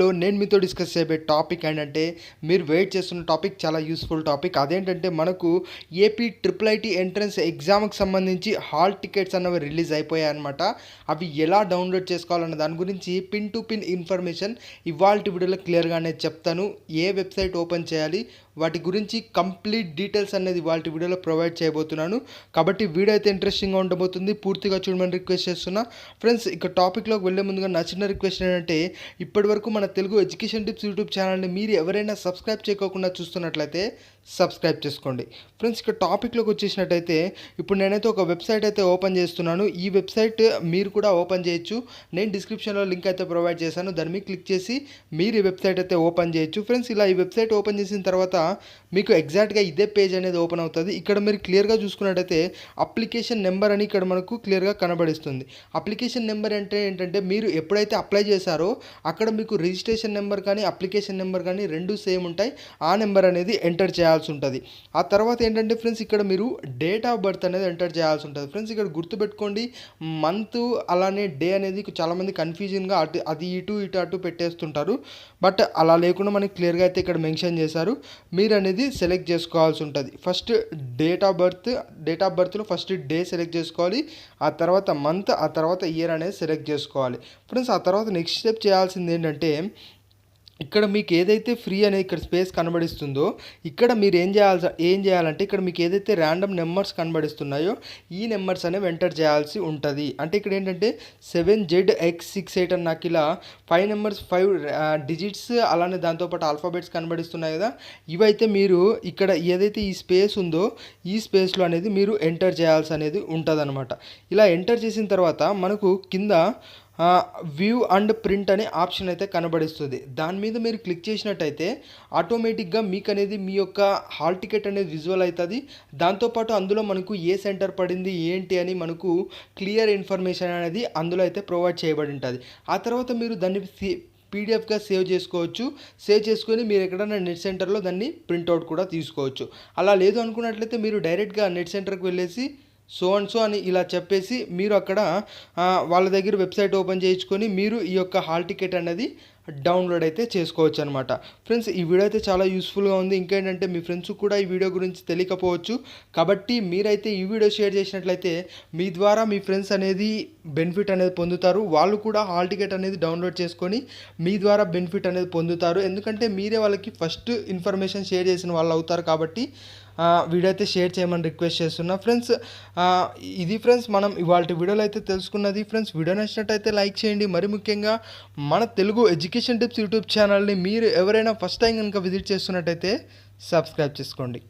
లో నేను మీతో డిస్కస్ చేయబోయే టాపిక్ ఏంటంటే మీరు వెయిట్ చేస్తున్న టాపిక్ చాలా యూస్ఫుల్ టాపిక్. అదేంటంటే మనకు ఏపీ ట్రిపుల్ ఐటీ ఎంట్రన్స్ ఎగ్జామ్కి సంబంధించి హాల్ టికెట్స్ అన్నవి రిలీజ్ అయిపోయాయి అనమాట. అవి ఎలా డౌన్లోడ్ చేసుకోవాలన్న దాని గురించి పిన్ టు పిన్ ఇన్ఫర్మేషన్ ఇవాల్టి వీడియోలో క్లియర్గానే చెప్తాను. ఏ వెబ్సైట్ ఓపెన్ చేయాలి, వాటి గురించి కంప్లీట్ డీటెయిల్స్ అనేది వాటి వీడియోలో ప్రొవైడ్ చేయబోతున్నాను. కాబట్టి వీడియో అయితే ఇంట్రెస్టింగ్గా ఉండబోతుంది, పూర్తిగా చూడమని రిక్వెస్ట్ చేస్తున్నా. ఫ్రెండ్స్, ఇక టాపిక్లోకి వెళ్ళే ముందుగా నా చిన్న రిక్వెస్ట్ ఏంటంటే ఇప్పటివరకు మన తెలుగు ఎడ్యుకేషన్ టిప్స్ యూట్యూబ్ ఛానల్ని మీరు ఎవరైనా సబ్స్క్రైబ్ చేయకోకుండా చూస్తున్నట్లయితే సబ్స్క్రైబ్ చేసుకోండి. ఫ్రెండ్స్, ఇక టాపిక్లోకి వచ్చేసినట్టయితే ఇప్పుడు నేనైతే ఒక వెబ్సైట్ అయితే ఓపెన్ చేస్తున్నాను. ఈ వెబ్సైట్ మీరు కూడా ఓపెన్ చేయొచ్చు. నేను డిస్క్రిప్షన్లో లింక్ అయితే ప్రొవైడ్ చేశాను, దాని మీద క్లిక్ చేసి మీరు ఈ వెబ్సైట్ అయితే ఓపెన్ చేయొచ్చు. ఫ్రెండ్స్, ఇలా ఈ వెబ్సైట్ ఓపెన్ చేసిన తర్వాత మీకు ఎగ్జాక్ట్గా ఇదే పేజ్ అనేది ఓపెన్ అవుతుంది. ఇక్కడ మీరు క్లియర్గా చూసుకున్నట్టయితే అప్లికేషన్ నెంబర్ అని ఇక్కడ మనకు క్లియర్గా కనబడిస్తుంది. అప్లికేషన్ నెంబర్ అంటే ఏంటంటే మీరు ఎప్పుడైతే అప్లై చేశారో అక్కడ మీకు రిజిస్ట్రేషన్ నెంబర్ కానీ అప్లికేషన్ నెంబర్ కానీ రెండు సేమ్ ఉంటాయి. ఆ నెంబర్ అనేది ఎంటర్ చేయాల్సి ఉంటుంది. ఆ తర్వాత ఏంటంటే ఫ్రెండ్స్, ఇక్కడ మీరు డేట్ ఆఫ్ బర్త్ అనేది ఎంటర్ చేయాల్సి ఉంటుంది. ఫ్రెండ్స్, ఇక్కడ గుర్తుపెట్టుకోండి, మంత్ అలానే డే అనేది చాలామంది కన్ఫ్యూజన్గా అది ఇటు అటు పెట్టేస్తుంటారు. బట్ అలా లేకుండా మనకి క్లియర్గా అయితే ఇక్కడ మెన్షన్ చేశారు. మీరు అనేది సెలెక్ట్ చేసుకోవాల్సి ఉంటుంది. ఫస్ట్ డేట్ ఆఫ్ బర్త్లో ఫస్ట్ డే సెలెక్ట్ చేసుకోవాలి, ఆ తర్వాత మంత్, ఆ తర్వాత ఇయర్ అనేది సెలెక్ట్ చేసుకోవాలి. ఫ్రెండ్స్, ఆ తర్వాత నెక్స్ట్ స్టెప్ చేయాల్సింది ఏంటంటే ఇక్కడ మీకు ఏదైతే ఫ్రీ అనేది ఇక్కడ స్పేస్ కనబడిస్తుందో ఇక్కడ మీరు ఏం చేయాలంటే ఇక్కడ మీకు ఏదైతే ర్యాండమ్ నెంబర్స్ కనబడిస్తున్నాయో ఈ నెంబర్స్ అనేవి ఎంటర్ చేయాల్సి ఉంటుంది. అంటే ఇక్కడ ఏంటంటే 7ZX68 అని నాకు ఇలా 5 నెంబర్స్ 5 డిజిట్స్ అలానే దాంతోపాటు ఆల్ఫాబెట్స్ కనబడిస్తున్నాయి కదా, ఇవైతే మీరు ఇక్కడ ఏదైతే ఈ స్పేస్ ఉందో ఈ స్పేస్లో అనేది మీరు ఎంటర్ చేయాల్సి అనేది ఉంటుంది. ఇలా ఎంటర్ చేసిన తర్వాత మనకు కింద వ్యూ అండ్ ప్రింట్ అనే ఆప్షన్ అయితే కనబడిస్తుంది. దాని మీద మీరు క్లిక్ చేసినట్టయితే ఆటోమేటిక్గా మీకు అనేది మీ యొక్క హాల్ టికెట్ అనేది విజువల్ అవుతుంది. దాంతోపాటు అందులో మనకు ఏ సెంటర్ పడింది ఏంటి అని మనకు క్లియర్ ఇన్ఫర్మేషన్ అనేది అందులో అయితే ప్రొవైడ్ చేయబడి ఉంటుంది. ఆ తర్వాత మీరు దాన్ని పీడిఎఫ్గా సేవ్ చేసుకోవచ్చు. సేవ్ చేసుకొని మీరు ఎక్కడైనా నెట్ సెంటర్లో దాన్ని ప్రింట్అవుట్ కూడా తీసుకోవచ్చు. అలా లేదు అనుకున్నట్లయితే మీరు డైరెక్ట్గా నెట్ సెంటర్కి వెళ్ళేసి సో అండ్ సో అని ఇలా చెప్పేసి మీరు అక్కడ వాళ్ళ దగ్గర వెబ్సైట్ ఓపెన్ చేయించుకొని మీరు ఈ యొక్క హాల్ టికెట్ అనేది డౌన్లోడ్ అయితే చేసుకోవచ్చు అనమాట. ఫ్రెండ్స్, ఈ వీడియో అయితే చాలా యూస్ఫుల్గా ఉంది. ఇంకేంటంటే మీ ఫ్రెండ్స్ కూడా ఈ వీడియో గురించి తెలియకపోవచ్చు, కాబట్టి మీరైతే ఈ వీడియో షేర్ చేసినట్లయితే మీ ద్వారా మీ ఫ్రెండ్స్ అనేది బెనిఫిట్ అనేది పొందుతారు. వాళ్ళు కూడా హాల్ టికెట్ అనేది డౌన్లోడ్ చేసుకొని మీ ద్వారా బెనిఫిట్ అనేది పొందుతారు. ఎందుకంటే మీరే వాళ్ళకి ఫస్ట్ ఇన్ఫర్మేషన్ షేర్ చేసిన వాళ్ళు అవుతారు. కాబట్టి వీడియో అయితే షేర్ చేయమని రిక్వెస్ట్ చేస్తున్నా. ఫ్రెండ్స్, ఇది ఫ్రెండ్స్ మనం ఇవాళ వీడియోలో అయితే తెలుసుకున్నది. ఫ్రెండ్స్, వీడియో నచ్చినట్టయితే లైక్ చేయండి. మరి ముఖ్యంగా మన తెలుగు ఎడ్యుకేషన్ టిప్స్ యూట్యూబ్ ఛానల్ని మీరు ఎవరైనా ఫస్ట్ టైం కనుక విజిట్ చేస్తున్నట్టయితే సబ్స్క్రైబ్ చేసుకోండి.